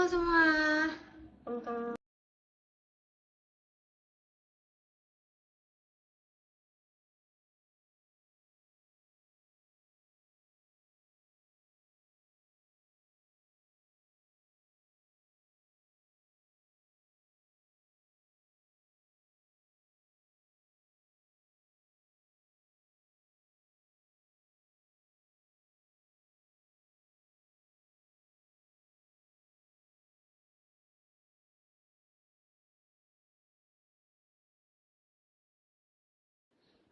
semua. Tung-tung.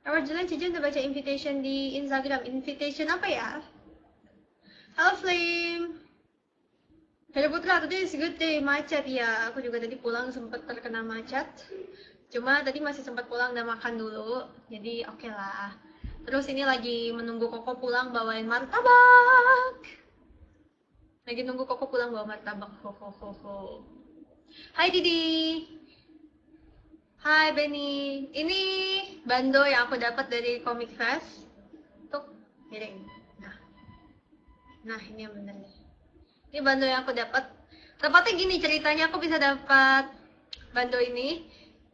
Awal jalan Cici udah baca invitation di Instagram. Invitation apa ya? Halo Flame. Halo Putra, today is good day. Macet ya. Aku juga tadi pulang sempat terkena macet. Cuma tadi masih sempat pulang dan makan dulu. Jadi oke lah. Terus ini lagi menunggu Koko pulang bawain martabak. Lagi nunggu Koko pulang bawa martabak. Ho ho ho ho. Hai Didi. Hai Benny. Ini bando yang aku dapat dari Comic Fest. Tuh, miring. Nah ini yang bener nih. Ini bando yang aku dapat. Tepatnya gini ceritanya aku bisa dapat bando ini.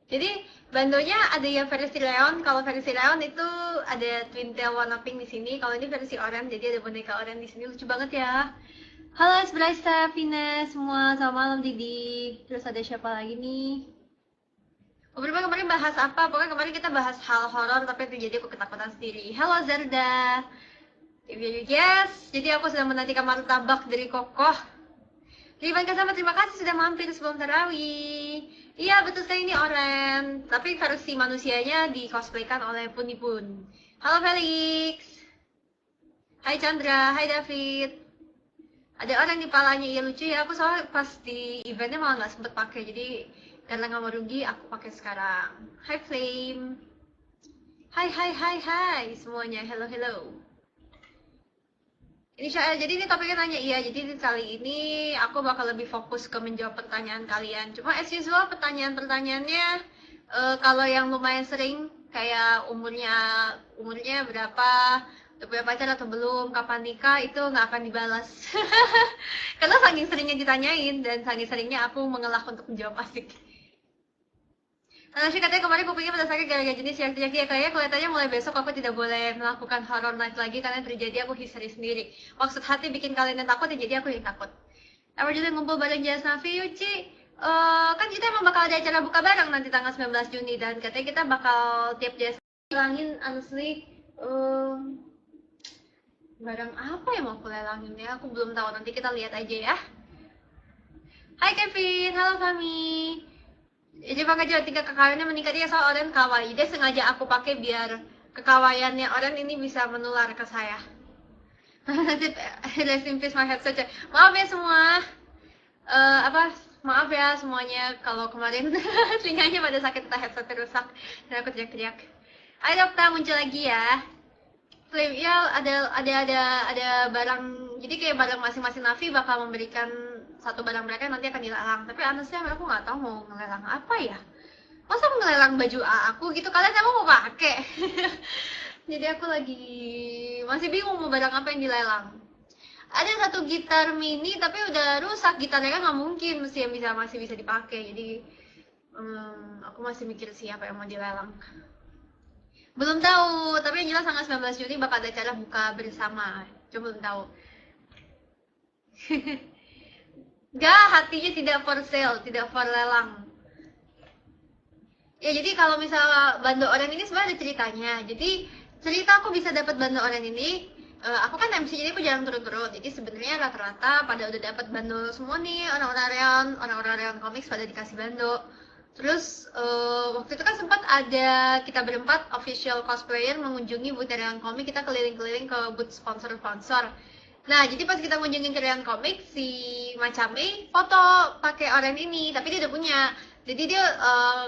Jadi bandonya ada yang versi Leon. Kalau versi Leon itu ada twin tail warna pink di sini. Kalau ini versi orange, jadi ada boneka orange di sini. Lucu banget ya. Halo Esbraista, Vina, semua. Selamat malam Didi. Terus ada siapa lagi nih? Kemarin bahas apa? Pokoknya kemarin kita bahas hal horor tapi terjadi aku ketakutan sendiri. Halo Zerda. Yes, jadi aku sedang menantikan martabak dari Kokoh. Riban Kasama, terima kasih sudah mampir sebelum tarawih. Iya, betul sekali ini Oren. Tapi versi manusianya di cosplaykan oleh Punipun. Halo Felix. Hai Chandra, hai David. Ada orang di palanya, iya lucu ya. Aku soalnya pas di eventnya malah nggak sempet pakai, jadi karena nggak mau rugi, aku pakai sekarang. Hai Flame. Hai semuanya. Hello. Jadi ini topiknya nanya, iya. Jadi kali ini aku bakal lebih fokus ke menjawab pertanyaan kalian. Cuma as usual pertanyaannya kalau yang lumayan sering kayak umurnya berapa, udah punya pacar atau belum, kapan nikah, itu nggak akan dibalas. Karena saking seringnya ditanyain dan saking seringnya aku mengelak untuk menjawab asik. Sih katanya kemarin kupingnya pada sakit gara-gara jenis yang terjadi ya, kayaknya kelihatannya mulai besok aku tidak boleh melakukan horror night lagi karena terjadi aku histeris sendiri. Maksud hati bikin kalian yang takut ya, jadi aku yang takut. Apa juga ngumpul bareng Jas Nafi, Yuci. Kan kita emang bakal ada acara buka bareng nanti tanggal 19 Juni dan katanya kita bakal tiap Jas lelangin honestly barang apa yang mau aku lelangin ya, aku belum tahu, nanti kita lihat aja ya. Hai Kevin, halo kami. Jadi makanya tingkat kekawaiannya meningkat dia soal Oren kawaii. Dia sengaja aku pakai biar kekawaiannya Oren ini bisa menular ke saya. Rest in peace my headset. Maaf ya semua. Maaf ya semuanya kalau kemarin telinganya pada sakit atau headset rusak dan aku teriak-teriak. Ayo Dokter muncul lagi ya. Flame ya, ada barang, jadi kayak barang masing-masing Navi bakal memberikan satu barang mereka yang nanti akan dilelang. Tapi honestly aku nggak tahu mau ngelelang apa ya. Masa aku ngelelang baju aku gitu, kalian emang mau pakai? Jadi aku lagi masih bingung mau barang apa yang dilelang. Ada satu gitar mini tapi udah rusak, gitarnya kan nggak mungkin mesti yang masih bisa dipakai. Jadi aku masih mikir siapa yang mau dilelang. Belum tahu, tapi yang jelas tanggal 19 Juni bakal ada acara buka bersama. Cuma belum tahu. Gak, hatinya tidak for sale, tidak for lelang. Ya jadi kalau misalnya bando oren ini sebenarnya ada ceritanya. Jadi cerita aku bisa dapat bando oren ini, aku kan MC jadi aku jarang turun-turun. Jadi sebenarnya rata-rata pada udah dapat bando semua nih, orang-orang Reon Comics pada dikasih bando. Terus waktu itu kan sempat ada kita berempat official cosplayer mengunjungi booth Reon Comics, kita keliling-keliling ke booth sponsor-sponsor. Nah, jadi pas kita mengunjungi Reon Comics, si Macame foto pakai oren ini, tapi dia udah punya. Jadi dia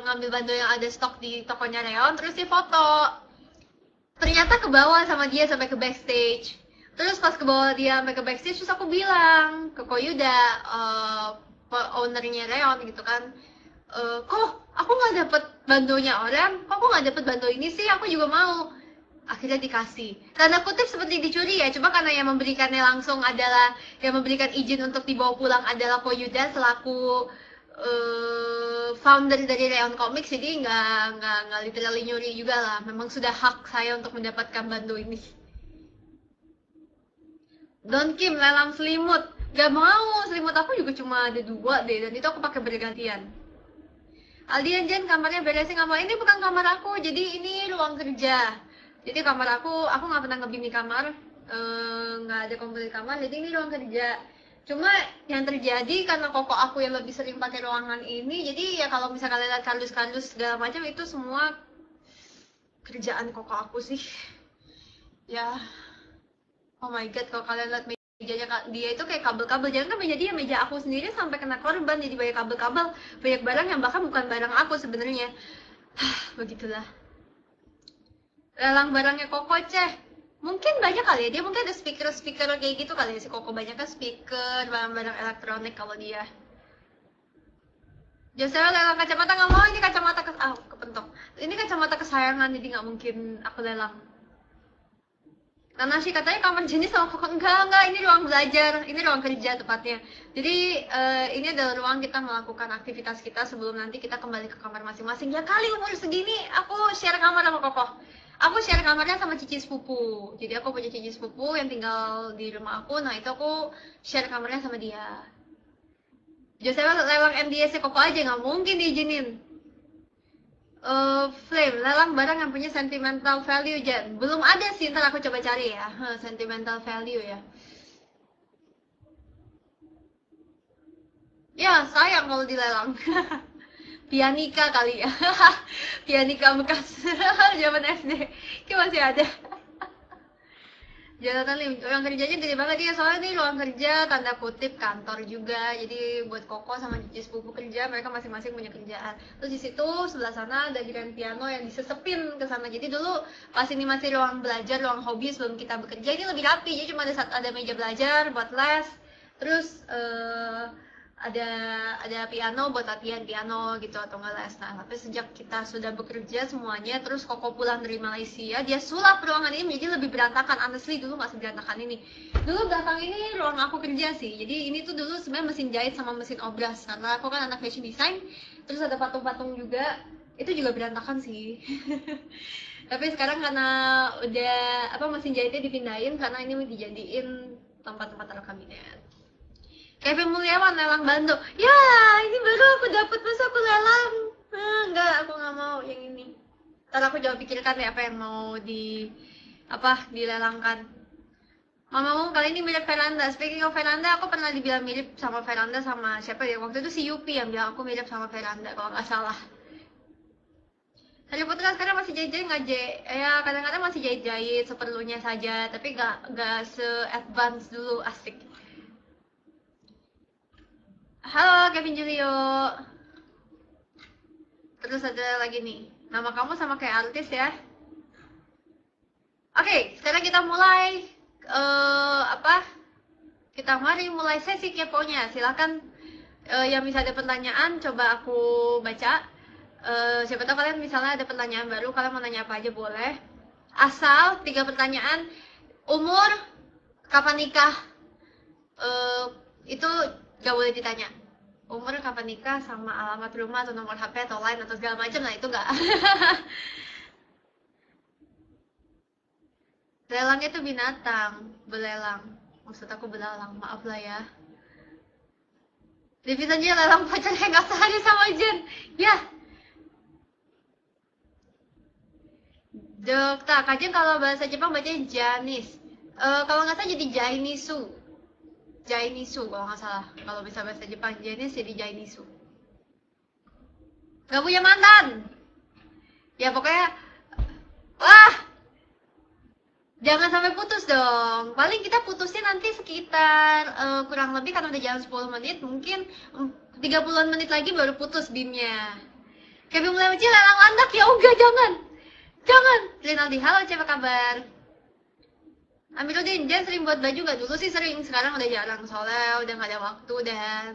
ngambil bando yang ada stok di tokonya Reon, terus dia foto. Ternyata ke bawah sama dia sampai ke backstage. Terus pas ke bawah dia sampai ke backstage, terus aku bilang ke Koyuda, ownernya Reon gitu kan, kok aku nggak dapet bandonya orang, kok aku nggak dapet bando ini sih, aku juga mau. Akhirnya dikasih. Tanda kutip seperti dicuri ya, cuma karena yang memberikannya langsung adalah, yang memberikan izin untuk dibawa pulang adalah Koyuda selaku founder dari Rayon Comics, jadi nggak literally nyuri juga lah. Memang sudah hak saya untuk mendapatkan bando ini. Don Kim lelang selimut, gak mau, selimut aku juga cuma ada 2 deh, dan itu aku pakai bergantian. Aldian Jen kamarnya beresin, nggak mau, ini bukan kamar aku, jadi ini ruang kerja. Jadi kamar aku nggak pernah ngebini kamar, nggak ada komputer di kamar, jadi ini ruang kerja. Cuma yang terjadi karena koko aku yang lebih sering pakai ruangan ini, jadi ya kalau misalnya kalian lihat kardus-kardus segala macam itu semua kerjaan koko aku sih. Ya, oh my god, kalau kalian lihat mejanya dia itu kayak kabel-kabel, jangan kan meja dia, meja aku sendiri sampai kena korban, jadi banyak kabel-kabel, banyak barang yang bahkan bukan barang aku sebenarnya. Begitulah. Lelang barangnya Koko Ceh. Mungkin banyak kali ya, dia mungkin ada speaker kayak gitu kali ya si Koko, banyak kan speaker, barang-barang elektronik kalau dia. Joseph lelang kacamata, nggak mau, ini kacamata kepentok. Ini kacamata kesayangan, jadi nggak mungkin aku lelang. Nanashi katanya kamar jenis sama Koko, enggak, ini ruang belajar, ini ruang kerja tepatnya. Jadi ini adalah ruang kita melakukan aktivitas kita sebelum nanti kita kembali ke kamar masing-masing. Ya kali umur segini aku share kamar sama Koko. Aku share kamarnya sama cici sepupu. Jadi aku punya cici sepupu yang tinggal di rumah aku. Nah itu aku share kamarnya sama dia. Joseph lelang MDS Koko aja, nggak mungkin diizinin. Flame, lelang barang yang punya sentimental value, Jen. Belum ada sih, ntar aku coba cari ya. Sentimental value ya. Ya, sayang kalau dilelang. Pianika kali ya. Pianika bekas zaman SD. Kayak masih ada. Jonathan Lim, ruang kerjanya gede banget ya, soalnya nih ruang kerja tanda kutip kantor juga, jadi buat Koko sama cici sepupu kerja, mereka masing-masing punya kerjaan. Terus di situ sebelah sana ada grand piano yang disesepin ke sana, jadi dulu pas ini masih ruang belajar, ruang hobi sebelum kita bekerja, ini lebih rapi, jadi cuma ada meja belajar buat les, terus ada piano buat latihan piano gitu atau nggak les. Nah, tapi sejak kita sudah bekerja semuanya, terus Koko pulang dari Malaysia, dia sulap ruangan ini menjadi lebih berantakan. Honestly dulu nggak seberantakan ini. Dulu belakang ini ruang aku kerja sih. Jadi ini tuh dulu sebenarnya mesin jahit sama mesin obras, karena aku kan anak fashion design. Terus ada patung-patung juga, itu juga berantakan sih. Tapi sekarang karena udah mesin jahitnya dipindahin, karena ini dijadiin tempat-tempat taruh kabinet. Kevin Mulyawan lelang bando. Ya, ini baru aku dapat, masa aku lelang? Enggak, aku nggak mau yang ini. Ntar aku coba pikirkan ya apa yang mau dilelangkan. Mamamu kali ini mirip Veranda. Speaking of Veranda, aku pernah dibilang mirip sama Veranda sama siapa ya? Waktu itu si Yupi yang bilang aku mirip sama Veranda kalau nggak salah. Harry Potter sekarang masih jahit-jahit nggak ya kadang-kadang masih jahit-jahit seperlunya saja, tapi nggak se-advance dulu, asik. Halo Kevin Julio. Terus ada lagi nih, nama kamu sama kayak artis ya. Oke, sekarang kita mulai kita mulai sesi keponya. Silakan yang bisa ada pertanyaan coba aku baca. Siapa tahu kalian misalnya ada pertanyaan baru, kalian mau nanya apa aja boleh. Asal 3 pertanyaan. Umur, kapan nikah, itu gak boleh ditanya. Umur, kapan nikah, sama alamat rumah atau nomor HP atau lain atau segala macam, nah itu gak. Lelangnya tuh binatang, belelang. Maksud aku belalang, maaf lah ya. Divisannya lelang pacarnya gak sehari sama Jen. Ya. Dokter, Kajeng kalau bahasa Jepang bacanya Janis. Kalau nggak salah jadi Jainisu. Jainisu kalau nggak salah. Kalau bisa bahasa Jepang Janis jadi Jainisu. Gak punya mantan. Ya pokoknya, wah, jangan sampai putus dong. Paling kita putusnya nanti sekitar kurang lebih kan udah jalan 10 menit, mungkin 30-an menit lagi baru putus bimnya. Kayak mulai kecil lelang landak, ya enggak, jangan. Rinaldi, halo, apa kabar? Amiruddin, Jen sering buat baju gak? Dulu sih sering, sekarang udah jarang soalnya udah gak ada waktu dan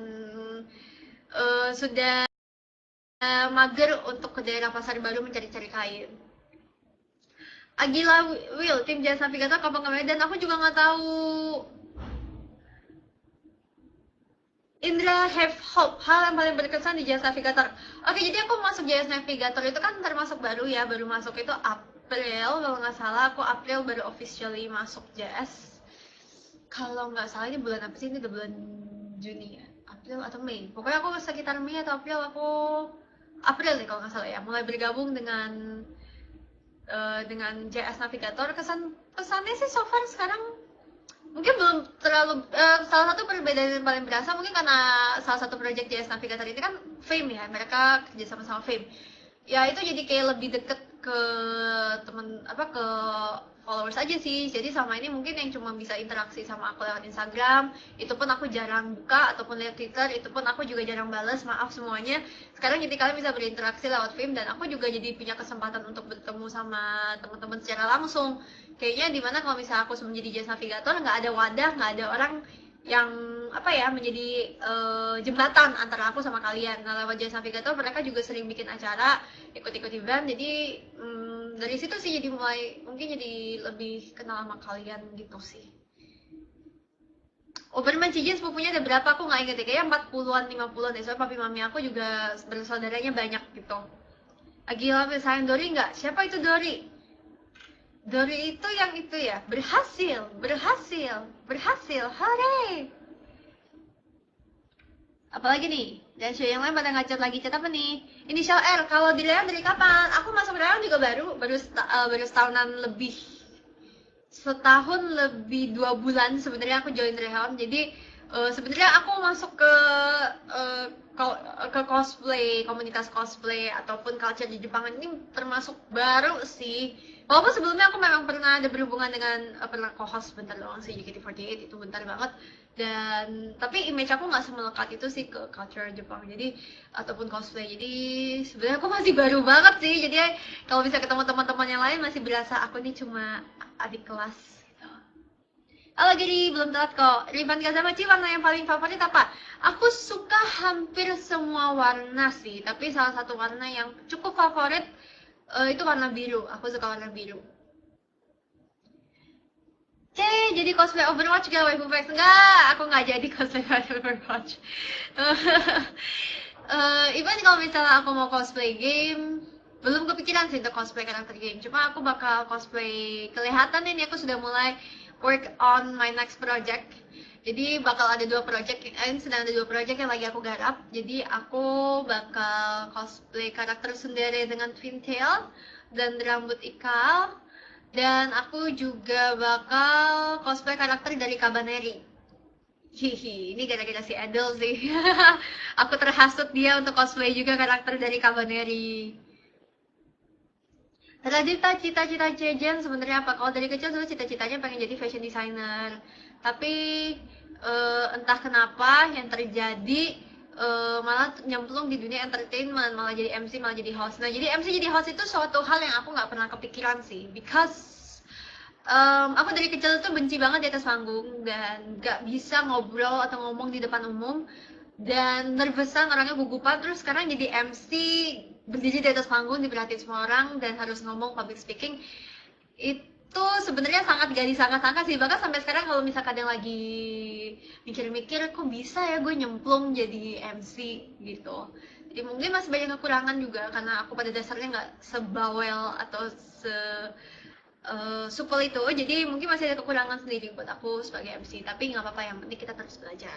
sudah mager untuk ke daerah pasar baru mencari-cari kain. Agila Will, tim Jazz Navigator kapan ke Medan? Aku juga nggak tahu. Indra have hope, hal yang paling berkesan di Jazz Navigator. Oke, jadi aku masuk Jazz Navigator itu kan termasuk baru ya, baru masuk itu April, kalau nggak salah aku April baru officially masuk Jazz. Kalau nggak salah ini bulan apa sih, ini udah bulan Juni ya, April atau Mei. Pokoknya aku sekitar Mei atau April, aku April nih kalau nggak salah ya, mulai bergabung dengan JS Navigator. Kesannya sih so far sekarang mungkin belum terlalu salah satu perbedaan yang paling berasa mungkin karena salah satu project JS Navigator ini kan Fame ya, mereka kerja sama Fame ya, itu jadi kayak lebih deket ke temen ke followers aja sih. Jadi selama ini mungkin yang cuma bisa interaksi sama aku lewat Instagram, itu pun aku jarang buka, ataupun lewat Twitter, itu pun aku juga jarang balas, maaf semuanya. Sekarang jadi kalian bisa berinteraksi lewat Fame, dan aku juga jadi punya kesempatan untuk bertemu sama teman-teman secara langsung. Kayaknya dimana kalau misalnya aku menjadi Jazz Navigator, nggak ada wadah, nggak ada orang yang menjadi jembatan antara aku sama kalian. Nah, lewat Jazz Navigator mereka juga sering bikin acara, ikut-ikut event, jadi dari situ sih jadi mulai mungkin jadi lebih kenal sama kalian gitu sih. Overman Cijin sepupunya ada berapa aku nggak inget ya, kayaknya 40-an 50-an deh, soalnya papi mami aku juga bersaudaranya banyak gitu. Agila sayang Dori nggak? Siapa itu Dori? Dori itu yang itu ya, berhasil, hore. Apalagi nih, dan show yang lain pada ngacet lagi, chat apa nih? Inisial R, kalau di Leon dari kapan? Aku masuk Leon juga baru setahunan lebih, setahun lebih 2 bulan sebenarnya aku join Leon. Jadi sebenarnya aku masuk ke cosplay, komunitas cosplay ataupun culture di Jepang ini termasuk baru sih. Walaupun sebelumnya aku memang pernah ada berhubungan dengan pernah co-host bentar doang sih JKT48, itu bentar banget. Dan tapi image aku nggak semelekat itu sih ke culture Jepang, jadi ataupun cosplay. Jadi sebenarnya aku masih baru banget sih. Jadi kalau bisa ketemu teman-teman yang lain masih berasa aku nih cuma adik kelas. Halo Giri, belum telat kok. Ribbon Kazamachi warna yang paling favorit apa? Aku suka hampir semua warna sih, tapi salah satu warna yang cukup favorit itu warna biru. Aku suka warna biru. Jadi cosplay Overwatch gak waifu Flex? Enggak, aku nggak jadi cosplay Overwatch. Even kalau misalnya aku mau cosplay game, belum kepikiran sih untuk cosplay karakter game. Cuma aku bakal cosplay, kelihatan ini aku sudah mulai work on my next project. Jadi bakal ada sedang ada dua project yang lagi aku garap. Jadi aku bakal cosplay karakter Tsundere dengan twin tail dan rambut ikal. Dan aku juga bakal cosplay karakter dari Cabaneri. Hihi, ini gara-gara si Edel sih. Aku terhasut dia untuk cosplay juga karakter dari Cabaneri. Radita, cita-cita Jejen sebenarnya apa? Kalau dari kecil dulu cita-citanya pengen jadi fashion designer. Tapi entah kenapa yang terjadi malah nyemplung di dunia entertainment, malah jadi MC, malah jadi host. Nah, jadi MC jadi host itu suatu hal yang aku nggak pernah kepikiran sih, because aku dari kecil tuh benci banget di atas panggung dan nggak bisa ngobrol atau ngomong di depan umum, dan nervousan, orangnya gugupan. Terus sekarang jadi MC, berdiri di atas panggung, diperhatiin semua orang dan harus ngomong public speaking, itu sebenarnya sangat gak disangka-sangka sih. Bahkan sampai sekarang kalau misalkan yang lagi mikir-mikir kok bisa ya gue nyemplung jadi MC gitu. Jadi mungkin masih banyak kekurangan juga karena aku pada dasarnya nggak sebawel atau supel itu, jadi mungkin masih ada kekurangan sendiri buat aku sebagai MC. Tapi nggak apa-apa, yang penting kita terus belajar.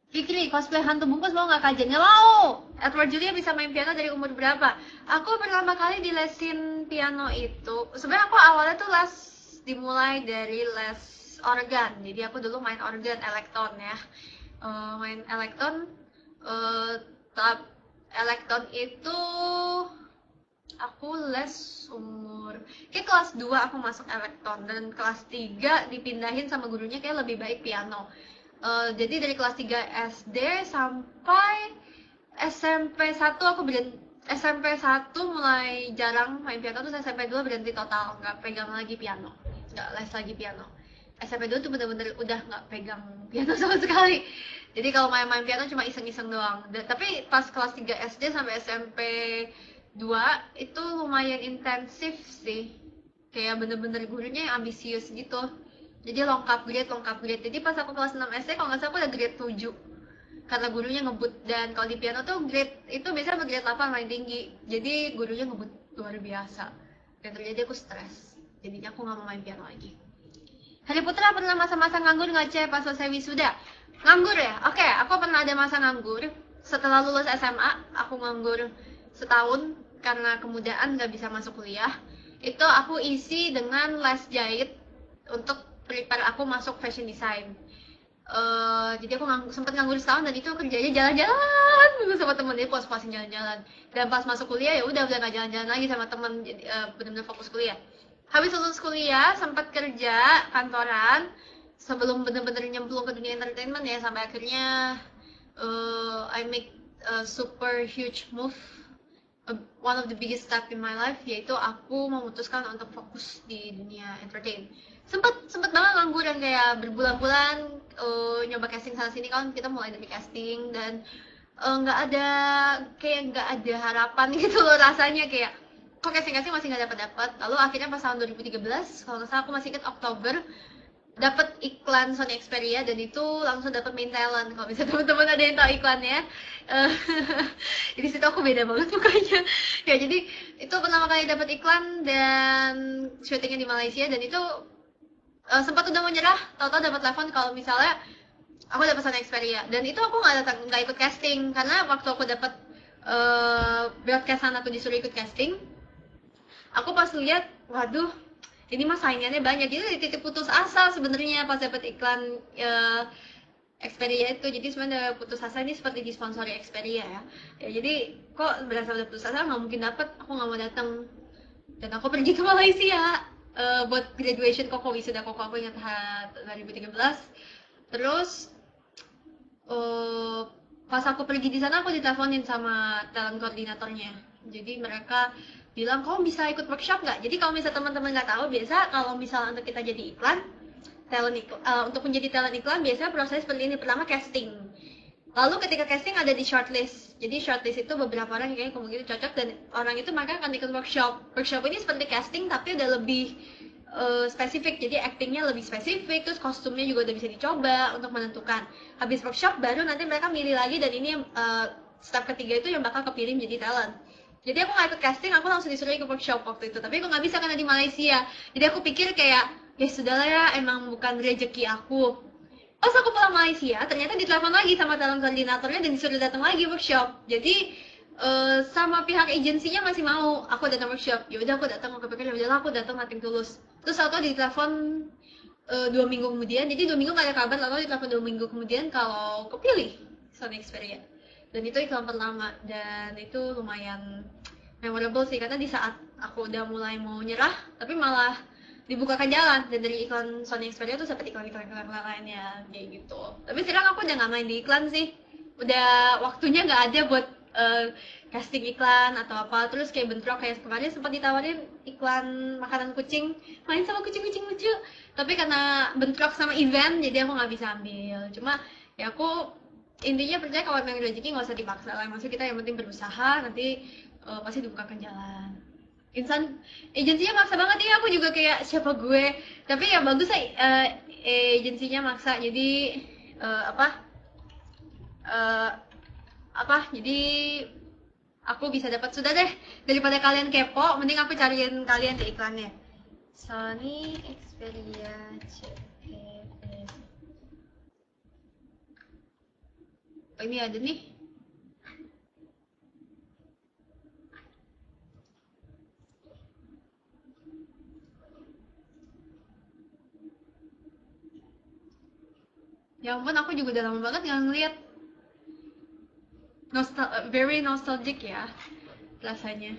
Fikri, cosplay hantu bungkus mau nggak kajian? Nggak mau! Edward Julia bisa main piano dari umur berapa? Aku pertama kali dilesin piano itu, sebenarnya aku awalnya tuh dimulai dari les organ. Jadi aku dulu main organ elektron ya. Main elektron, elektron itu aku les kayak kelas 2 aku masuk elektron, dan kelas 3 dipindahin sama gurunya kayak lebih baik piano. Jadi dari kelas 3 SD sampai SMP 1 aku SMP 1 mulai jarang main piano, terus SMP 2 berhenti total, nggak pegang lagi piano, nggak les lagi piano. SMP 2 tuh bener-bener udah nggak pegang piano sama sekali. Jadi kalau main-main piano cuma iseng-iseng doang. Tapi pas kelas 3 SD sampai SMP 2 itu lumayan intensif sih. kayak bener-bener gurunya yang ambisius gitu. Jadi lengkap grade. Jadi pas aku kelas 6 SD kalau nggak salah aku udah grade 7 karena gurunya ngebut. Dan kalau di piano tuh grade itu biasanya grade 8 paling tinggi, jadi gurunya ngebut luar biasa dan terjadi aku stres, jadinya aku nggak mau main piano lagi. Hari Putra pernah masa-masa nganggur nggak Ce pas selesai wisuda? Nganggur ya? Oke, aku pernah ada masa nganggur. Setelah lulus SMA, aku nganggur setahun karena kemudahan nggak bisa masuk kuliah. Itu aku isi dengan les jahit untuk prepare aku masuk fashion design. Jadi aku sempet nganggur setahun dan itu kerjanya jalan-jalan dulu sama temen, jadi puas-puasin jalan-jalan. Dan pas masuk kuliah ya udah nggak jalan-jalan lagi sama temen, jadi benar-benar fokus kuliah. Habis lulus kuliah sempat kerja kantoran sebelum bener-bener nyemplung ke dunia entertainment ya, sampai akhirnya I make a super huge move, one of the biggest step in my life, yaitu aku memutuskan untuk fokus di dunia entertain. Sempet banget nganggur yang kayak berbulan-bulan nyoba casting sana sini, kan kita mulai dari casting dan nggak ada harapan gitu loh rasanya, kayak kok casting masih nggak dapat. Lalu akhirnya pas tahun 2013 kalau nggak salah, aku masih ingat Oktober, dapat iklan Sony Xperia dan itu langsung dapat main talent. Kalau misalnya teman-teman ada yang tahu iklannya, di situ aku beda banget mukanya. Ya jadi itu pertama kali dapat iklan dan syutingnya di Malaysia, dan itu sempat udah mau nyerah, tahu-tahu dapat telepon kalau misalnya aku dapat Sony Xperia, dan itu aku nggak ikut casting karena waktu aku dapat broadcast sana tuh disuruh ikut casting, aku pas lihat, waduh, ini mah saingannya banyak, jadi titik putus asa sebenarnya pas dapat iklan Xperia itu. Jadi sebenarnya putus asa ini seperti disponsori Xperia ya. Jadi kok berasa udah putus asa, nggak mungkin dapat, aku nggak mau datang. Dan aku pergi ke Malaysia buat graduation Koko, wisuda Koko, aku ingat 2013. Terus pas aku pergi di sana aku diteleponin sama talent koordinatornya. Jadi mereka bilang, kamu bisa ikut workshop nggak? Jadi kalau misalnya teman-teman nggak tahu, biasa kalau misalnya untuk kita jadi iklan, untuk menjadi talent iklan biasanya proses seperti ini. Pertama casting, lalu ketika casting ada di shortlist. Jadi shortlist itu beberapa orang yang kayaknya kemungkinan cocok, dan orang itu maka akan ikut workshop ini seperti casting tapi udah lebih spesifik. Jadi actingnya lebih spesifik, terus kostumnya juga udah bisa dicoba untuk menentukan. Habis workshop baru nanti mereka milih lagi, dan ini step ketiga itu yang bakal kepilih menjadi talent. Jadi aku nggak ikut casting, aku langsung disuruh ikut workshop waktu itu. Tapi aku nggak bisa karena di Malaysia. Jadi aku pikir kayak, ya sudahlah ya, emang bukan rezeki aku. Pas aku pulang Malaysia, ternyata ditelepon lagi sama talent koordinatornya dan disuruh datang lagi workshop. Jadi sama pihak agensinya masih mau aku datang workshop. Ya udah aku datang, aku pikir ya udahlah aku datang, nothing tulus. Terus aku ditelepon 2 minggu kemudian, jadi 2 minggu nggak ada kabar, lalu ditelepon 2 minggu kemudian kalau kepilih Sony Xperia. Dan itu iklan pertama, dan itu lumayan memorable sih, karena di saat aku udah mulai mau nyerah, tapi malah dibukakan jalan, dan dari iklan Sony Xperia tuh seperti iklan lainnya kayak gitu. Tapi sekarang aku udah nggak main di iklan sih, udah waktunya nggak ada buat casting iklan atau apa. Terus kayak bentrok, kayak kemarin sempat ditawarin iklan makanan kucing, main sama kucing-kucing lucu, tapi karena bentrok sama event jadi aku nggak bisa ambil. Cuma ya aku intinya percaya kalau memang rezeki nggak usah dipaksa lah, maksudnya kita yang penting berusaha, nanti pasti dibukakan jalan. Insan agensinya maksa banget ya, aku juga kayak siapa gue, tapi ya bagus lah agensinya maksa, jadi jadi aku bisa dapat. Sudah deh, daripada kalian kepo, mending aku cariin kalian di iklannya. Sony Xperia CPS. Oh, ini ada nih. Ya ampun, aku juga udah lama banget nggak ngeliat. Very nostalgic ya rasanya.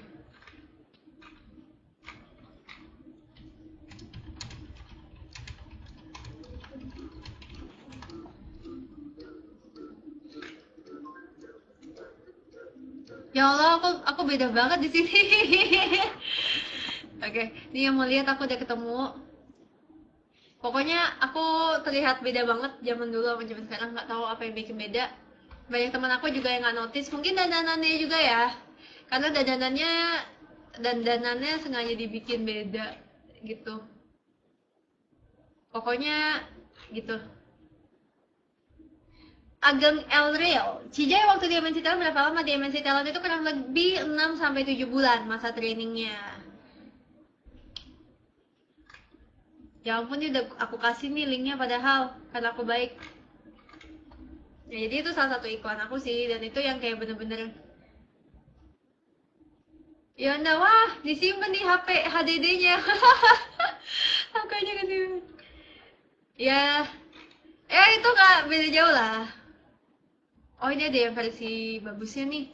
Ya Allah, aku beda banget di sini. Oke, ini yang mau lihat aku udah ketemu. Pokoknya aku terlihat beda banget zaman dulu sama zaman sekarang, nggak tahu apa yang bikin beda. Banyak teman aku juga yang nggak notice, mungkin dandanannya juga ya, karena dandanannya sengaja dibikin beda. gitu. Pokoknya gitu. Ageng Elreal, Cijay waktu di MNC Talent berapa lama? Di MNC Talent itu kurang lebih 6-7 bulan masa trainingnya. Ya ampun, ini udah aku kasih nih linknya padahal karena aku baik. Ya, jadi itu salah satu iklan aku sih, dan itu yang kayak bener-bener ya anda, wah disimpan di HP HDD-nya. Aku aja kesimpan. Ya, itu nggak beda jauh lah. Oh, ini ada yang versi bagusnya nih.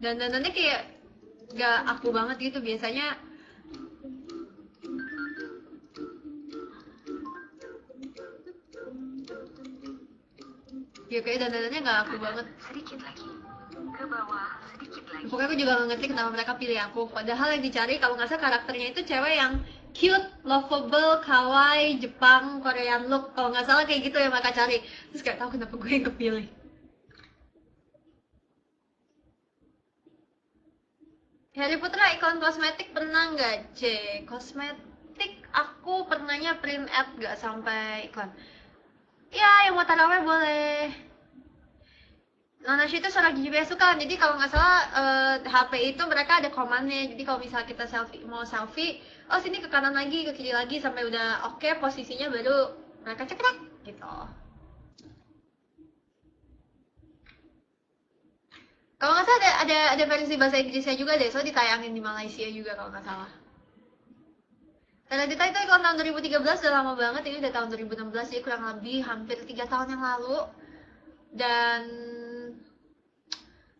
Dan dandannya kayak gak aku banget gitu biasanya. Ya kayak dandannya gak aku banget. Sedikit lagi ke bawah, sedikit lagi. Pokoknya aku juga gak ngerti kenapa mereka pilih aku. Padahal yang dicari kalau nggak salah karakternya itu cewek yang cute, lovable, kawaii, Jepang, Korean look. Kalau nggak salah kayak gitu yang mereka cari. Terus gak tahu kenapa gue yang kepilih. Harry Potter iklan kosmetik pernah nggak, C? Kosmetik aku pernahnya print ad, nggak sampai iklan. Ya, yang mau taraweh boleh. Nanashi itu seorang juga suka, jadi kalau nggak salah HP itu mereka ada komannya. Jadi kalau misalnya kita mau selfie, oh sini ke kanan lagi, ke kiri lagi sampai udah oke posisinya baru mereka cekrek gitu. Kalau nggak salah ada versi bahasa Inggrisnya juga deh, soalnya ditayangin di Malaysia juga kalau nggak salah. Karena Dita itu iklan tahun 2013 udah lama banget, ini udah tahun 2016, jadi kurang lebih hampir 3 tahun yang lalu. Dan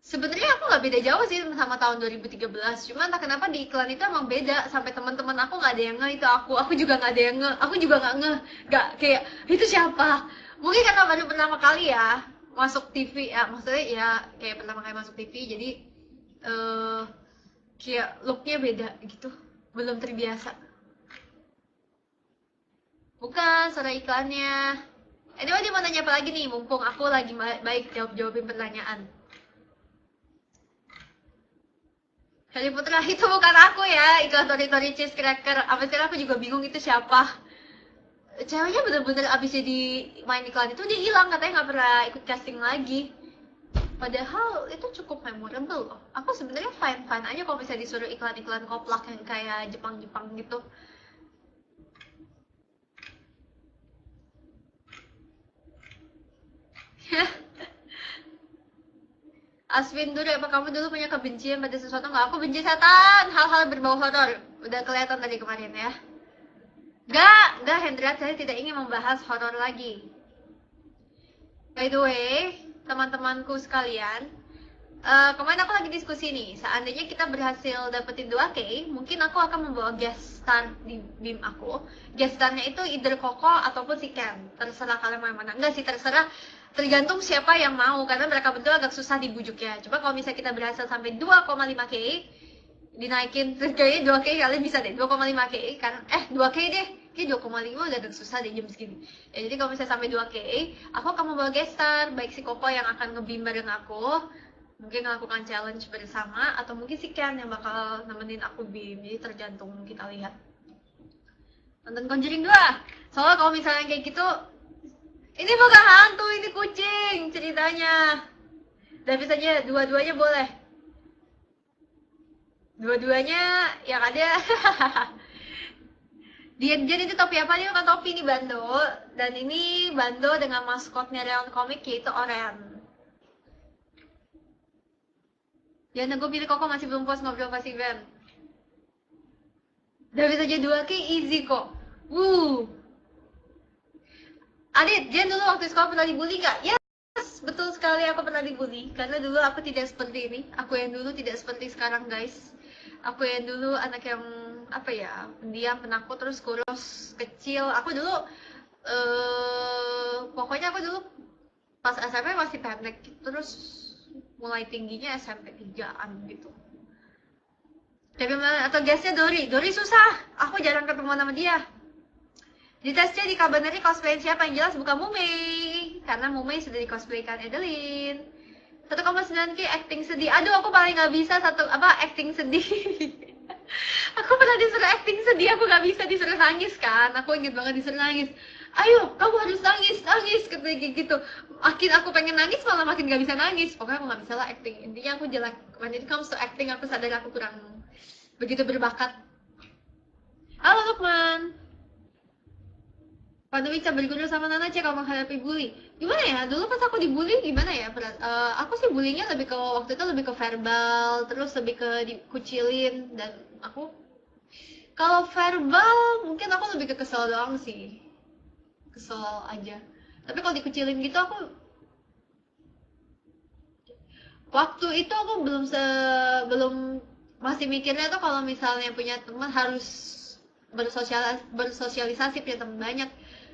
sebenarnya aku nggak beda jauh sih sama tahun 2013, cuma entah kenapa di iklan itu emang beda, sampai teman-teman aku nggak ada yang nge itu aku juga nggak ada yang nge, aku juga nggak kayak itu siapa. Mungkin karena baru pertama kali ya masuk TV ya, maksudnya ya kayak pertama kali masuk TV, jadi kayak looknya beda gitu, belum terbiasa. Bukan, suara iklannya. Anyway, dia mau nanya apa lagi nih, mumpung aku lagi baik jawabin pertanyaan. Harry Potter itu bukan aku ya, iklan Tori Cheese Cracker. Sampai sekarang aku juga bingung itu siapa. Ceweknya bener-bener abis jadi main iklan itu dia hilang, katanya nggak pernah ikut casting lagi. Padahal itu cukup memorable loh. Aku sebenarnya fine aja kalau bisa disuruh iklan-iklan koplak yang kayak Jepang gitu. Aswin dulu, apa kamu dulu punya kebencian pada sesuatu nggak? Aku benci setan, hal-hal berbau horor. Udah kelihatan tadi kemarin ya. Nggak, Hendra, saya tidak ingin membahas horor lagi. By the way, teman-temanku sekalian, kemarin aku lagi diskusi nih, seandainya kita berhasil dapetin 2K, mungkin aku akan membawa guest star di BIM aku. Guest starnya itu either Koko ataupun si Ken, terserah kalian mau yang mana. Enggak sih, tergantung siapa yang mau, karena mereka berdua agak susah dibujuk ya. Coba kalau misalnya kita berhasil sampai 2,5K, dinaikin, kayaknya 2K kalian bisa deh, 2,5K, karena 2K deh, kayak 2,5 udah agak susah deh jam segini. Ya, jadi kalau misalnya sampai 2K, aku akan membawa guest star, baik si Koko yang akan nge-BIM bareng aku, mungkin melakukan challenge bersama, atau mungkin si Ken yang bakal nemenin aku BIM. Jadi tergantung, kita lihat. Nonton Conjuring 2. Soalnya kalau misalnya kayak gitu, ini bukan hantu, ini kucing ceritanya. Tapi saja dua-duanya boleh. Dua-duanya yang ada. Dian itu topi apa? Ini bukan topi, ini bando. Dan ini bando dengan maskotnya Real Comic, yaitu Oren. Jangan gue pilih Koko, masih belum puas ngobrol pas event. Udah bisa aja 2K easy kok. Adit, Jen dulu waktu sekolah pernah dibully gak? Yes, betul sekali aku pernah dibully. Karena dulu aku tidak seperti ini. Aku yang dulu tidak seperti sekarang, guys. Aku yang dulu anak yang, apa ya, pendiam, penakut, terus kurus, kecil. Aku dulu, pokoknya aku dulu pas SMP masih pendek. Terus mulai tingginya SMP 3-an gitu. Tapi atau guysnya Dori susah. Aku jarang ketemu sama dia. Di tesnya di Kabaneri cosplay siapa? Yang jelas bukan Mumei, karena Mumei sudah di cosplaykan Edelyn. 1,9K acting sedih. Aduh, aku paling nggak bisa acting sedih. Aku pernah disuruh acting sedih, aku nggak bisa. Disuruh nangis kan. Aku inget banget disuruh nangis. Ayo, kamu harus nangis, nangis, kayak gitu. Makin aku pengen nangis, malah makin nggak bisa nangis. Pokoknya aku nggak bisa lah acting. Intinya aku jelek. When it comes to acting, aku sadar aku kurang begitu berbakat. Halo Lukman. Pandemi cabut guru sama Nana cek kalau menghadapi bully. Gimana ya? Dulu pas aku dibully gimana ya? Aku sih bullynya lebih ke waktu itu lebih ke verbal, terus lebih ke dikucilin dan aku kalau verbal mungkin aku lebih ke kesel doang sih. Kesel aja. Tapi kalau dikucilin gitu aku waktu itu aku belum masih mikirnya tuh kalau misalnya punya teman harus bersosialisasi punya teman banyak.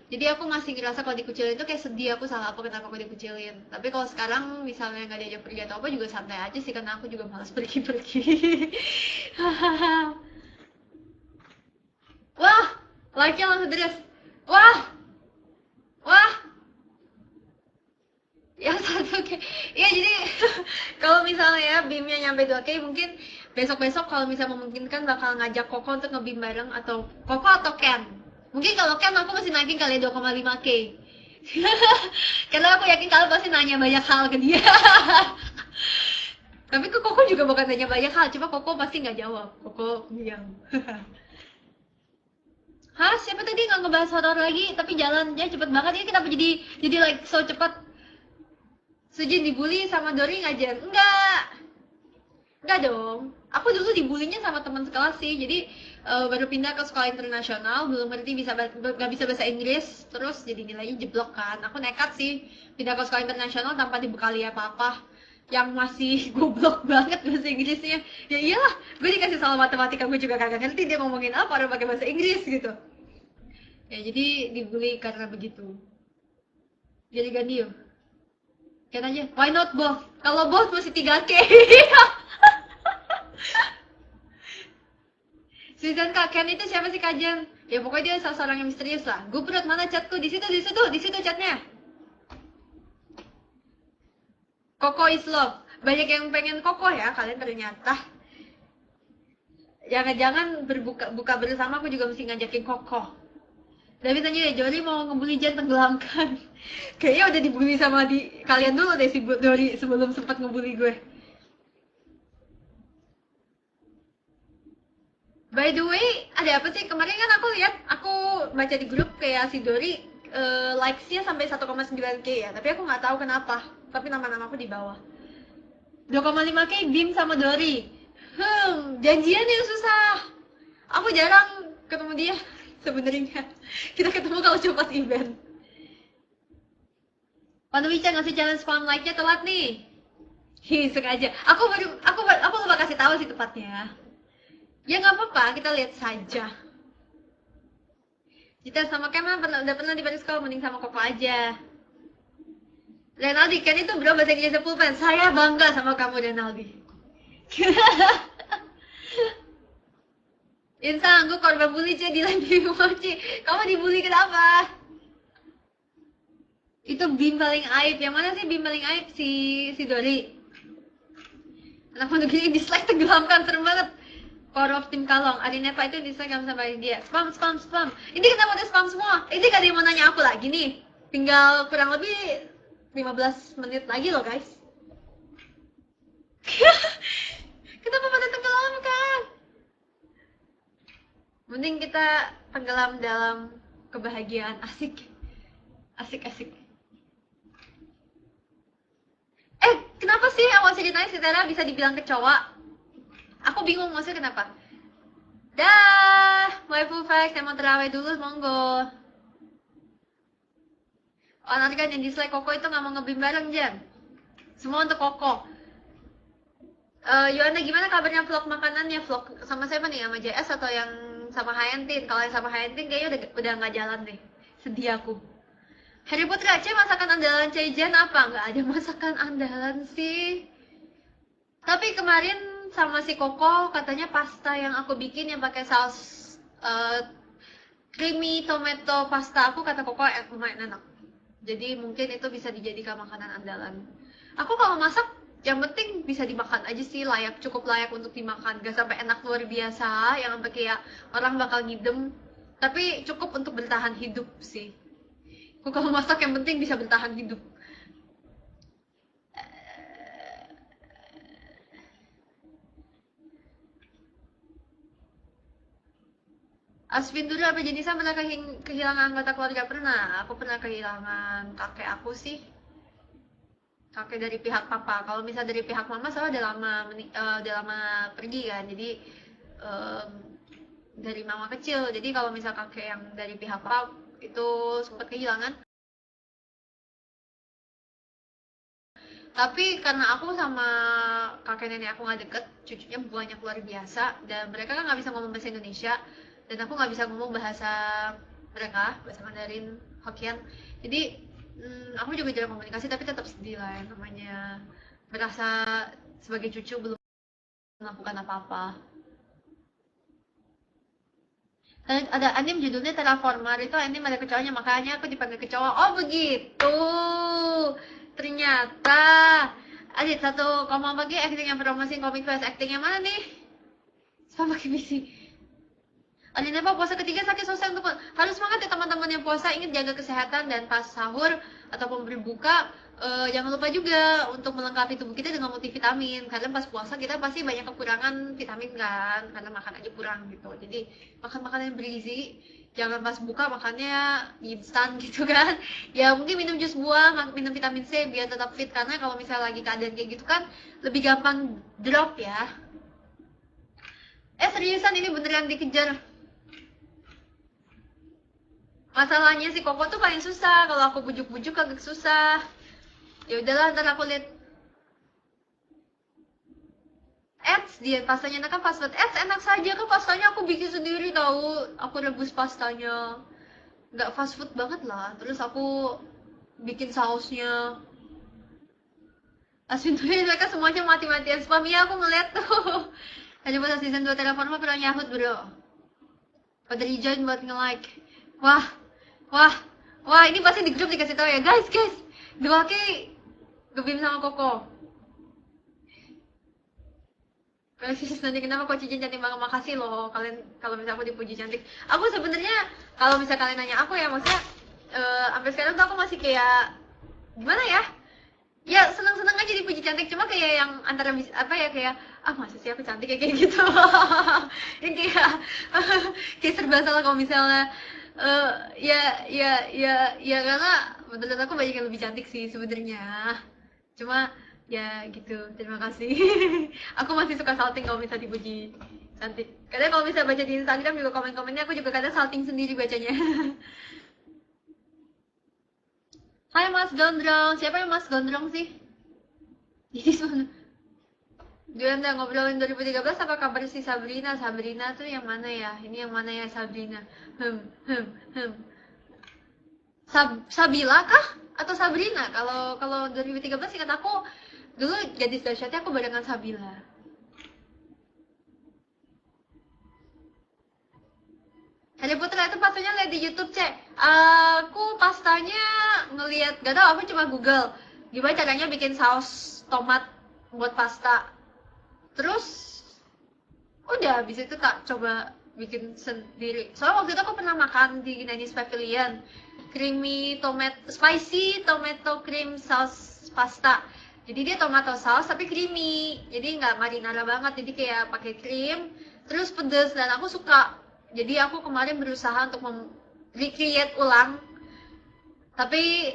Jadi aku masih ngerasa kalau dikucilin itu kayak sedih, aku salah apa kenapa aku dikucilin. Tapi kalau sekarang misalnya nggak diajak pergi atau apa juga santai aja sih karena aku juga malas pergi-pergi. Wah, like-nya langsung terus. Wah, wah, yang 1K. Iya jadi kalau misalnya BIM-nya nyampe 2K mungkin besok-besok kalau misalnya memungkinkan bakal ngajak Koko untuk nge-BIM bareng atau Koko atau Ken. Mungkin kalau Ken aku masih naikin kali 2,5K. Karena aku yakin kalian pasti nanya banyak hal ke dia. Tapi ke Koko juga bukan nanya banyak hal, cuma Koko pasti nggak jawab. Koko diam. Hah, siapa tadi nggak ngebahas horor lagi? Tapi jalannya cepet banget ini kenapa jadi like so cepet? Sujin dibully sama Dori ngajar? Enggak dong. Aku dulu dibulinya sama teman sekelas sih. Jadi baru pindah ke sekolah internasional, belum ngerti nggak bisa bahasa Inggris, terus jadi nilainya jeblok kan. Aku nekat sih pindah ke sekolah internasional tanpa dibekali apa-apa. Yang masih goblok banget bahasa Inggrisnya. Ya iyalah, gue dikasih soal matematika gue juga kagak ngerti dia ngomongin apa orang pakai bahasa Inggris gitu. Ya jadi dibully karena begitu. Jadi ganti yuk. Kan aja, why not both? Kalau both masih 3K. Susan Kak, Ken itu siapa sih Kajen? Ya pokoknya dia salah seorang yang misterius lah. Gubrut mana chatku? Di situ chatnya. Koko is love. Banyak yang pengen Koko ya kalian ternyata. Jangan-jangan buka bersama aku juga mesti ngajakin Koko. David tanya ya, Jori mau ngebully Jen tenggelamkan. Kayaknya udah dibully sama kalian dulu deh si Jori sebelum sempat ngebully gue. By the way, ada apa sih? Kemarin kan aku lihat, aku baca di grup kayak si Dori likes-nya sampai 1,9K ya. Tapi aku nggak tahu kenapa. Tapi nama-nama aku di bawah. 2,5K Bim sama Dori. Janjian yang susah. Aku jarang ketemu dia sebenarnya. Kita ketemu kalau cuma pas event. Panduwica ngasih challenge spam like-nya telat nih. Sengaja. Aku lupa kasih tahu sih tepatnya. Ya nggak apa-apa, kita lihat saja. Kita sama Kemal udah pernah di Paris School, mending sama Koko aja. Renaldi, kan itu bro bahasa Inggrisnya pulpen. Saya bangga sama kamu Renaldi. Insan, gue korban bully di live Mochi. Kamu dibully kenapa? Itu Bim paling aib. Yang mana sih Bim paling aib? Si Dori. Anak untuk gini dislike tenggelamkan, serem banget. Core of tim Kalong, Arineva itu dislike sama dia. Spam. Ini kenapa ada spam semua? Ini gak ada yang mau nanya aku lagi nih. Tinggal kurang lebih 15 menit lagi loh guys. Kenapa pada tenggelamkan? Mending kita tenggelam dalam kebahagiaan. Asik. Kenapa sih awal ceritanya si Tera bisa dibilang kecoa? Aku bingung maksudnya kenapa. Dah, mulai full fact, saya mau terawih dulu, monggo. Oh nanti kan yang dislike Koko itu gak mau nge-BIM bareng, Jen. Semua untuk Koko. Yohana, gimana kabarnya vlog makanannya? Vlog sama siapa nih? Sama JS atau yang sama Hayantin? Kalau yang sama Hayantin kayaknya udah gak jalan deh. Sedih aku. Harry Putra, masakan andalan Jen apa? Gak ada masakan andalan sih. Tapi kemarin sama si Koko katanya pasta yang aku bikin yang pakai saus creamy tomato pasta aku kata Koko lumayan enak. Jadi mungkin itu bisa dijadikan makanan andalan. Aku kalau masak yang penting bisa dimakan aja sih, cukup layak untuk dimakan, gak sampai enak luar biasa yang sampai kayak orang bakal ngidem, tapi cukup untuk bertahan hidup sih. Aku kalau masak yang penting bisa bertahan hidup. Asvin dulu apa jenisnya pernah kehilangan anggota keluarga? Pernah, aku pernah kehilangan kakek aku sih, kakek dari pihak papa. Kalau misal dari pihak mama soalnya udah lama pergi kan, jadi em, dari mama kecil. Jadi kalau misal kakek yang dari pihak papa itu sempat kehilangan. Tapi karena aku sama kakek nenek aku nggak deket, cucunya banyak luar biasa, dan mereka kan nggak bisa ngomong bahasa Indonesia, dan aku nggak bisa ngomong bahasa mereka, bahasa Mandarin, Hokkien. Jadi aku juga jarang komunikasi, tapi tetap sedih lah yang namanya merasa sebagai cucu belum melakukan apa-apa. Dan ada anime judulnya Terraformer, itu anime ada kecoanya, makanya aku dipanggil kecoa. Oh begitu. Ternyata Adit, satu koma bagi acting yang promosi komik fest. Acting yang mana nih? Sama pakai misi. Adit apa puasa ketiga sakit selesai untuk harus semangat ya teman-teman yang puasa, ingat jaga kesehatan, dan pas sahur ataupun berbuka jangan lupa juga untuk melengkapi tubuh kita dengan multivitamin, karena pas puasa kita pasti banyak kekurangan vitamin kan, karena makan aja kurang gitu. Jadi makan makanan yang bergizi, jangan pas buka makannya instan gitu kan. Ya mungkin minum jus buah, minum vitamin C biar tetap fit, karena kalau misalnya lagi keadaan kayak gitu kan lebih gampang drop ya. Seriusan ini beneran dikejar. Masalahnya si Koko tuh paling susah, kalau aku bujuk-bujuk agak susah. Ya udahlah, ntar aku lihat. Dia pastanya enak kan, fast food. Enak saja kan, pastanya aku bikin sendiri tahu. Aku rebus pastanya, nggak fast food banget lah. Terus aku bikin sausnya. Asli tuh mereka semuanya mati-matian spam. Ya aku ngeliat tuh. Ada pas season 2 Terraforma pernah nyahut bro. Pada rejoin buat nge-like. Wah, wah, wah, ini pasti di grup dikasih tahu ya, guys, 2K Gebim sama Koko. Kalau nanti kenapa kok Cincin cantik banget, makasih loh kalian kalau misalnya aku dipuji cantik. Aku sebenarnya kalau misalnya kalian nanya aku ya, maksudnya sampai sekarang tuh aku masih kayak gimana ya? Ya seneng-seneng aja dipuji cantik, cuma kayak yang antara apa ya, kayak masa sih aku cantik kayak gitu. Yang kayak serba salah kalau misalnya ya karena menurut aku banyak yang lebih cantik sih sebenarnya. Cuma ya gitu, terima kasih. Aku masih suka salting kalau misalnya dipuji cantik. Kadang kalau misalnya baca di Instagram juga komen-komennya aku juga kadang salting sendiri bacanya. Hai Mas Gondrong, siapa yang Mas Gondrong sih? Jadi sebenarnya dia udah ngobrolin 2013, apa kabar si Sabrina? Sabrina tuh yang mana ya? Ini yang mana ya Sabrina? Hmm, hmm, hmm. Sabila kah? Atau Sabrina? Kalau 2013 ingat aku dulu gadis dahsyatnya aku barengan Sabila. Harry Potter itu pastanya lihat di YouTube, Cek. Aku pastanya ngelihat, gak tau, aku cuma Google gimana caranya bikin saus tomat buat pasta. Terus udah habis itu tak coba bikin sendiri. Soalnya waktu itu aku pernah makan di Nanny's Pavilion, creamy spicy tomato cream sauce pasta. Jadi dia tomato sauce tapi creamy, jadi nggak marinara banget, jadi kayak pakai krim, terus pedes, dan aku suka. Jadi aku kemarin berusaha untuk recreate ulang, tapi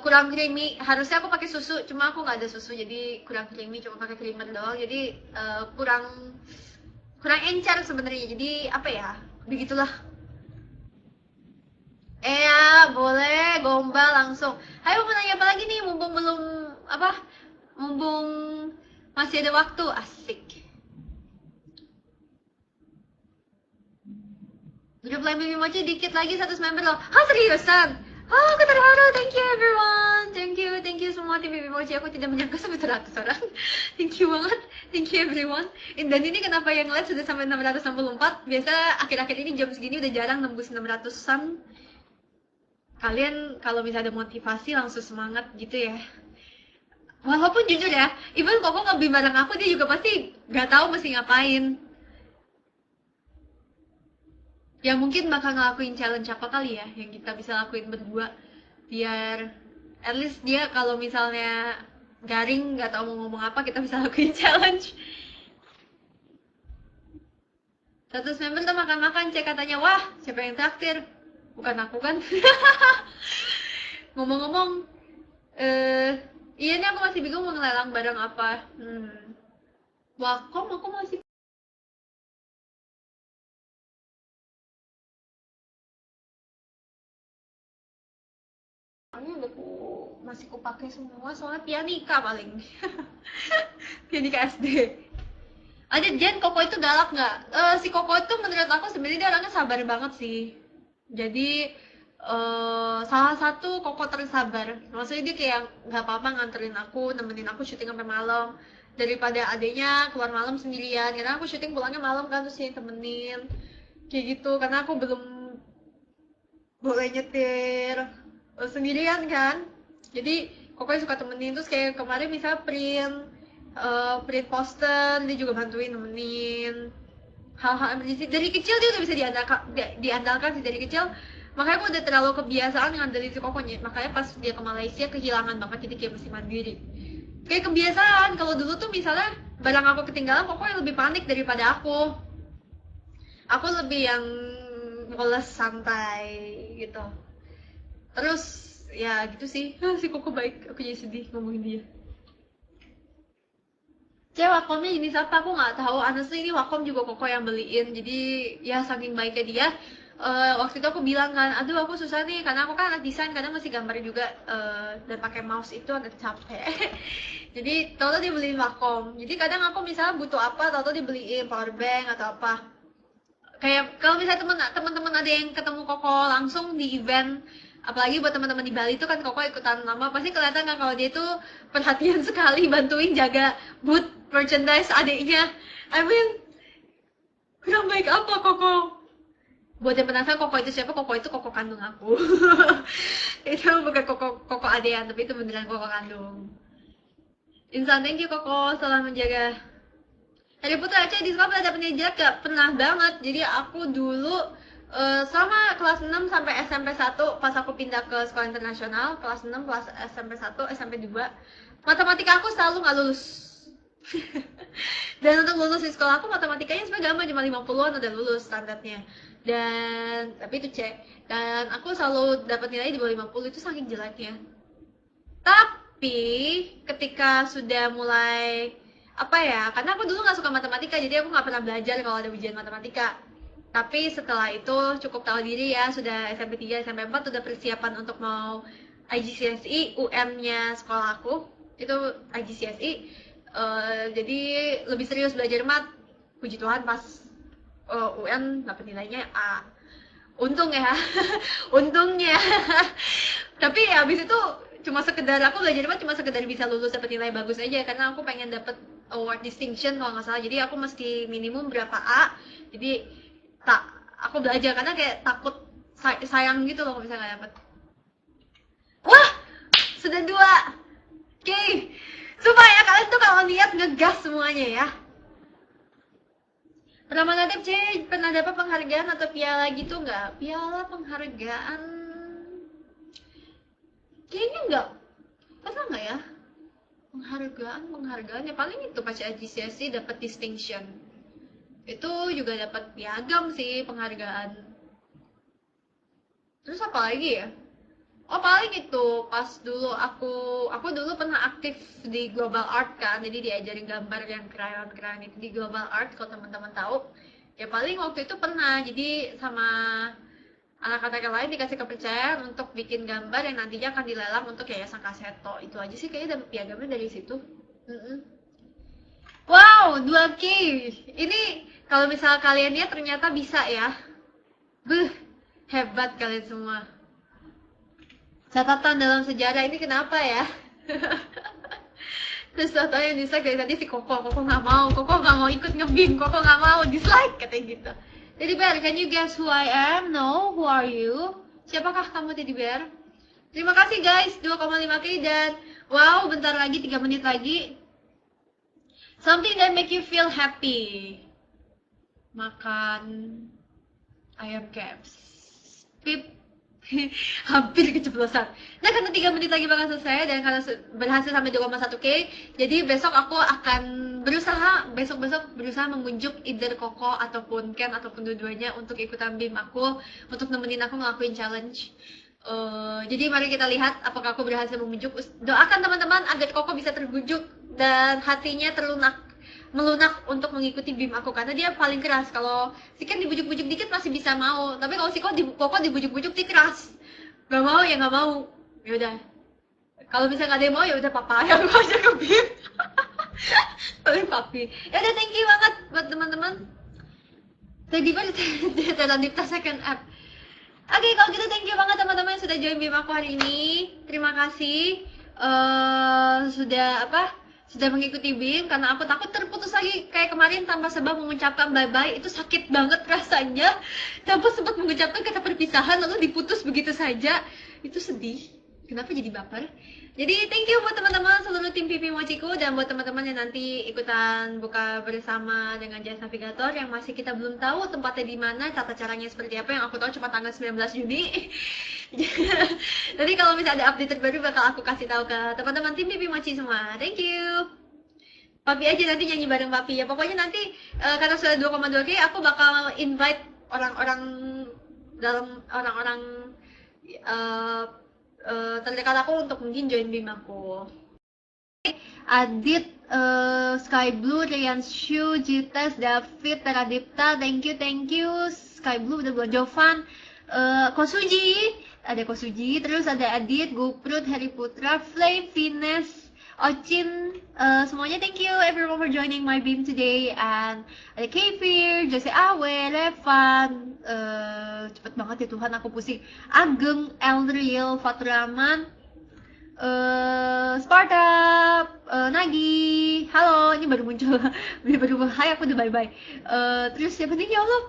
kurang creamy. Harusnya aku pakai susu, cuma aku nggak ada susu, jadi kurang creamy, cuma pakai creamer doang. Jadi kurang encer sebenarnya. Jadi apa ya, begitulah. Ya boleh gombal langsung. Ayo mau nanya apa lagi nih, mumpung belum mumpung masih ada waktu. Asik. Grup lain Mimi Mochi dikit lagi 100 member loh. Seriusan? Aku terharu. Thank you everyone. Thank you semua tim Mimi Mochi. Aku tidak menyangka sampai 100 orang. Thank you banget. Thank you everyone. Dan ini kenapa yang live sudah sampai 664? Biasa akhir-akhir ini jam segini udah jarang nembus 600-an. Kalian kalau misalnya ada motivasi langsung semangat gitu ya. Walaupun jujur ya, even Koko ngebeli barang aku, dia juga pasti nggak tahu mesti ngapain. Ya mungkin bakal ngelakuin challenge apa kali ya, yang kita bisa lakuin berdua. Biar at least dia kalau misalnya garing nggak tahu mau ngomong apa, kita bisa lakuin challenge. Satu member tuh makan-makan, cek katanya, wah siapa yang traktir? Bukan aku kan? Ngomong-ngomong, iya nih aku masih bingung mau ngelelang barang apa. Wacom aku masih ini udah masih kupakai semua soalnya pianika paling. Pianika SD. Ada Jen, Koko itu galak nggak? Si Koko itu menurut aku sebenarnya dia orangnya sabar banget sih. Jadi salah satu Koko tersabar. Maksudnya dia kayak nggak apa-apa nganterin aku, nemenin aku syuting sampai malam daripada adanya keluar malam sendirian. Karena aku syuting pulangnya malam kan, terus dia temenin kayak gitu. Karena aku belum boleh nyetir sendirian kan. Jadi Koko suka temenin, terus kayak kemarin misalnya print poster dia juga bantuin nemenin hal-hal emergency. Dari kecil dia udah bisa diandalkan sih dari kecil, makanya aku udah terlalu kebiasaan ngandelin si Kokonya. Makanya pas dia ke Malaysia kehilangan banget, jadi kayak mesti mandiri, kayak kebiasaan. Kalau dulu tuh misalnya barang aku ketinggalan, Koko yang lebih panik daripada aku lebih yang males santai gitu. Terus ya gitu sih. Si Koko baik, aku jadi sedih ngomongin dia. Wacomnya jenis apa aku nggak tahu. Honestly ini Wacom juga Koko yang beliin. Jadi ya saking baiknya dia. Waktu itu aku bilang kan, aduh aku susah nih karena aku kan anak desain, kadang masih gambar juga dan pakai mouse itu agak capek. Jadi tau dia beliin Wacom. Jadi kadang aku misalnya butuh apa, tau dia beliin power bank atau apa. Kayak kalau misalnya teman-teman ada yang ketemu Koko langsung di event, apalagi buat teman-teman di Bali itu kan Koko ikutan lama, pasti kelihatan kan kalau dia itu perhatian sekali bantuin jaga booth merchandise adiknya. I mean, kurang baik apa Koko? Buat yang penasaran Koko itu siapa, Koko itu Koko kandung aku. Itu bukan Koko adean, tapi itu beneran Koko kandung. Insan, thank you Koko, selalu menjaga. Harry Potter aja di sekolah pernah dapet jelek gak? Pernah banget. Jadi aku dulu sama kelas 6 sampai SMP 1 pas aku pindah ke sekolah internasional, kelas 6, kelas SMP 1, SMP 2, matematika aku selalu nggak lulus. Dan untuk lulus di sekolah aku matematikanya sebenarnya gampang, cuma 50-an udah lulus standarnya. Dan tapi itu cek. Dan aku selalu dapat nilai di bawah 50, itu saking jeleknya. Tapi ketika sudah mulai apa ya, karena aku dulu nggak suka matematika, jadi aku nggak pernah belajar kalau ada ujian matematika. Tapi setelah itu cukup tahu diri ya, sudah SMP 3, SMP 4 udah persiapan untuk mau IGCSE, UN-nya sekolah aku itu IGCSE. Jadi lebih serius belajar mat. Puji Tuhan pas UN dapat nilainya A. Untung ya. Untungnya. Tapi habis itu cuma sekedar aku belajar mat cuma sekedar bisa lulus dapat nilai bagus aja, karena aku pengen dapat award distinction kalau nggak salah. Jadi aku mesti minimum berapa A. Jadi aku belajar karena kayak takut sayang gitu loh kalau misalnya nggak dapet. Wah, sudah 2. Oke, supaya kalian tuh kalau lihat ngegas semuanya ya. Pernah dapat pernah dapat penghargaan atau piala gitu nggak? Piala penghargaan kayaknya nggak. Pernah nggak ya? Penghargaan ya paling itu pas IGCSE dapat distinction. Itu juga dapat piagam sih, penghargaan. Terus apa lagi ya? Oh paling itu pas dulu aku dulu pernah aktif di Global Art kan, jadi diajarin gambar yang keren-keren itu di Global Art kalau teman-teman tahu. Ya paling waktu itu pernah, jadi sama anak-anak yang lain dikasih kepercayaan untuk bikin gambar yang nantinya akan dilelang untuk Yayasan Kaseto. Itu aja sih kayaknya dapet piagamnya dari situ. Wow, 2K. Ini kalau misal kalian lihat ternyata bisa ya. Hebat kalian semua. Catatan dalam sejarah ini kenapa ya? Terus foto yang dislike dari tadi si Koko nggak mau ikut ngebing, Koko nggak mau dislike katanya gitu. Teddy Bear, can you guess who I am? No, who are you? Siapakah kamu Teddy Bear? Terima kasih guys, 2,5K dan wow, bentar lagi 3 menit lagi. Something that make you feel happy. Makan ayam KFC. Pip. Hampir keceplosan. Nah, karena 3 menit lagi bakal selesai dan karena berhasil sampai 2,1K, jadi besok aku akan besok-besok berusaha membujuk either Koko ataupun Ken ataupun dua-duanya untuk ikutan BIM aku, untuk nemenin aku ngelakuin challenge. Jadi mari kita lihat apakah aku berhasil membujuk. Doakan teman-teman agar Koko bisa terbujuk dan hatinya melunak untuk mengikuti BIM aku, karena dia paling keras. Kalau si Ken dibujuk-bujuk dikit masih bisa mau, tapi kalau si Koko dibujuk-bujuk dia keras. Gak mau ya gak mau. Ya udah. Kalau misalnya gak ada yang mau ya udah papa yang aku aja ke BIM. Paling papi. Ya udah, thank you banget buat teman-teman. Tadi Dipta second app. Oke, kalau gitu thank you banget teman-teman yang sudah join BIM aku hari ini. Terima kasih sudah mengikuti BIM, karena aku takut terputus lagi kayak kemarin tanpa sebab mengucapkan bye-bye. Itu sakit banget rasanya. Tanpa sempat mengucapkan kata perpisahan lalu diputus begitu saja. Itu sedih. Kenapa jadi baper? Jadi thank you buat teman-teman seluruh tim PP Mochiku, dan buat teman-teman yang nanti ikutan buka bersama dengan Jasa Navigator yang masih kita belum tahu tempatnya di mana, tata caranya seperti apa, yang aku tahu cuma tanggal 19 Juni. Nanti kalau misalnya ada update terbaru bakal aku kasih tahu ke teman-teman tim PP Mochi semua. Thank you. Papi aja nanti nyanyi bareng Papi ya. Pokoknya nanti karena sudah 2,2K, aku bakal invite orang-orang terdekat aku untuk mungkin join BIM aku. Adit, Sky Blue, Rianshu, Jites, David, Teradipta, thank you, Sky Blue udah buat Jovan, Kosuji, ada Kosuji, terus ada Adit, Guprut, Harry Putra, Flame, Vines, Ocin, semuanya thank you everyone for joining my BIM today, and ada Kefir, Jose Awe, Revan, cepet banget ya Tuhan aku pusing, Ageng, Elriel, Fatraman, Sparta, Nagi, halo, ini baru muncul, hai aku udah bye-bye, terus siapa nih ya Allah,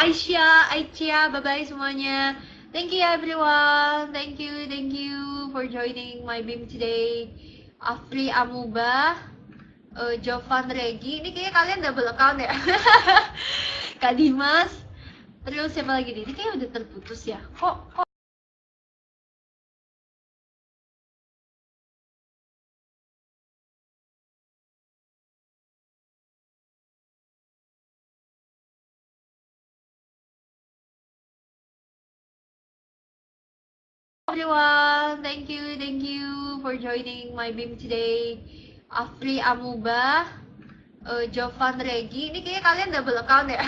Aisyah, bye-bye semuanya. Thank you everyone, thank you for joining my BIM today. Afri Amuba, Jovan Regi, ini kayaknya kalian double account ya. Kak Dimas, terus siapa lagi nih? Ini kayaknya udah terputus ya. Kok everyone, thank you for joining my BIM today. Afri Amuba, Jovan Regi, ini kayaknya kalian double account ya.